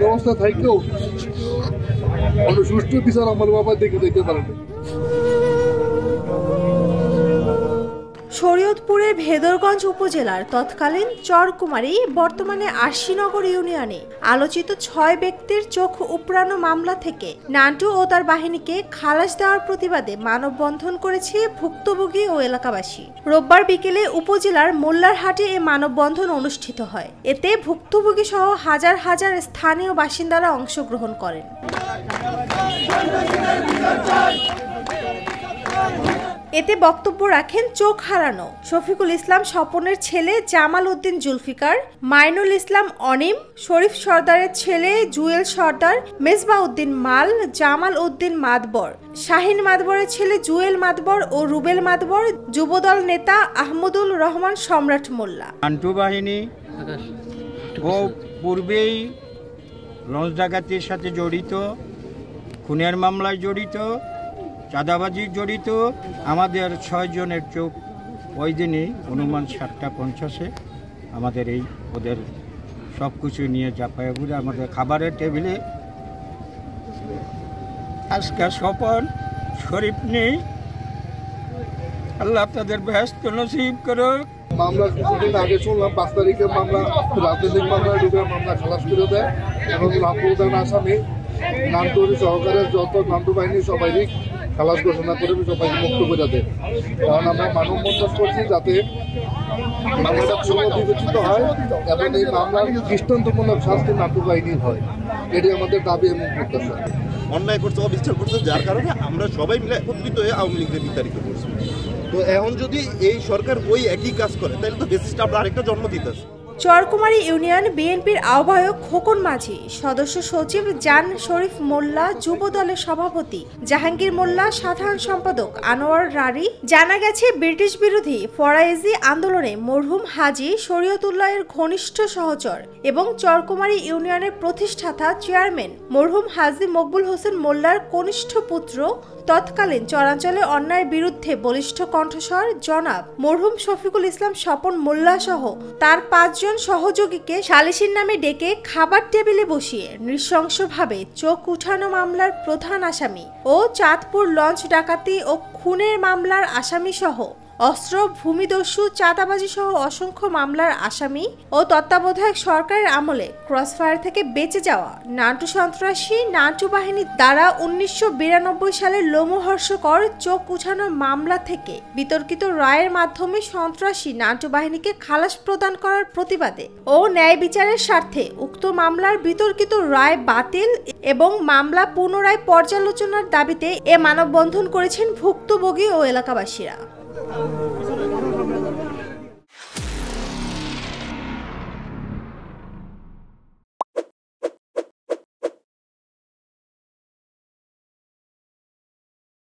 অবস্থা থাকলেও সুষ্ঠু বিচার আমার বাবা দেখে দিতে পারে। শরীয়তপুরের ভেদরগঞ্জ উপজেলার তৎকালীন চরকুমারী বর্তমানে আশিনগর ইউনিয়নে আলোচিত ৬ ব্যক্তির চোখ উপড়ানো মামলা থেকে নান্টু ও তার বাহিনীকে খালাস দেওয়ার প্রতিবাদে মানববন্ধন করেছে ভুক্তভোগী ও এলাকাবাসী। রোববার বিকেলে উপজেলার মোল্লারহাটে এ মানববন্ধন অনুষ্ঠিত হয়। এতে ভুক্তভোগী সহ হাজার হাজার স্থানীয় বাসিন্দারা অংশগ্রহণ করেন। এতে বক্তব্য রাখেন চোখ হারানো শফিকুল ইসলাম স্বপনের ছেলে জামাল উদ্দিন জুলফিকার, মাইনুল ইসলাম অনিম, শরীফ সর্দারের ছেলে জুয়েল সর্দার, মেজবাহ উদ্দিন মাল, জামাল উদ্দিন মাদবর, শাহিন মাদবরের ছেলে জুয়েল মাদবর ও রুবেল মাদবর, যুবদল নেতা আহমদুল রহমান সম্রাট মোল্লা। নান্টু বাহিনী পূর্বেই লঞ্চ ডাকাতির সাথে জড়িত, খুনের মামলায় জড়িত, চাঁদাবাজি জড়িত। আমাদের ৬ জনের চোখ ওই দিনই অনুমান ৭:৫০ আমাদের এই ওদের সব কিছু নিয়ে চাপায় ঘুরে আমাদের খাবারের টেবিলে আজকে স্বপন শরীফ নেই। আল্লাহ তাদের ব্যস্ত নসিব করুক। মামলা কিছুদিন আগে শুনলাম ৫ তারিখে মামলা রাজনৈতিক মামলায় ঢুকে মামলা খালাস করে দেয় এবং রামপুরদান আসামি নান্টু সহকারে যত নান্টু বাহিনী সবাই খালাস ঘোষণা করে সবাই মুক্ত করে দেয়। কারণ আমরা মানববন্ধন করছি যাতে মামলাটা পুনর্বিবেচিত হয় এবং এই মামলার দৃষ্টান্তমূলক শাস্তি নান্টু বাহিনীর হয়, এটি আমাদের দাবি এবং প্রত্যাশা। অন্যায় করছে, অবিচার করছে, যার কারণে আমরা সবাই মিলে একত্রিত হয়ে আওয়ামী লীগকে বিতাড়িত করছি। তো এখন যদি এই সরকার ওই একই কাজ করে তাহলে তো বেসিসটা আমরা আরেকটা জন্ম দিতেছি। চরকুমারী ইউনিয়ন বিএনপির আহ্বায়ক খোকন মাঝি, সদস্য সচিব জান শরীফ মোল্লা, যুব দলের সভাপতি জাহাঙ্গীর মোল্লা, সাধারণ সম্পাদক আনোয়ার রারি। জানা গেছে ব্রিটিশ বিরোধী ফরায়েজি আন্দোলনে মরহুম হাজী শরীয়তুল্লাহের ঘনিষ্ঠ সহচর এবং চরকুমারী ইউনিয়নের প্রতিষ্ঠাতা চেয়ারম্যান মরহুম হাজী মকবুল হোসেন মোল্লার কনিষ্ঠ পুত্র, তৎকালীন চরাঞ্চলে অন্যায়ের বিরুদ্ধে বলিষ্ঠ কণ্ঠস্বর জনাব মরহুম শফিকুল ইসলাম স্বপন মোল্লা সহ তার ৫ জন সহযোগীকে সালিসির নামে ডেকে খাবার টেবিলে বসিয়ে নৃশংসভাবে চোখ উঠানো মামলার প্রধান আসামি ও চাঁদপুর লঞ্চ ডাকাতি ও খুনের মামলার আসামি সহ অস্ত্র, ভূমিদস্যু, চাঁদাবাজি সহ অসংখ্য মামলার আসামি ও তত্ত্বাবধায়ক সরকারের আমলে ক্রসফায়ার থেকে বেঁচে যাওয়া নান্টু সন্ত্রাসী নান্টু বাহিনীর দ্বারা ১৯৯২ সালের লোমহর্ষকর চোখ উঠানো মামলা থেকে বিতর্কিত রায়ের মাধ্যমে সন্ত্রাসী নান্টু বাহিনীকে খালাস প্রদান করার প্রতিবাদে ও ন্যায় বিচারের স্বার্থে উক্ত মামলার বিতর্কিত রায় বাতিল এবং মামলা পুনরায় পর্যালোচনার দাবিতে এ মানববন্ধন করেছেন ভুক্তভোগী ও এলাকাবাসীরা।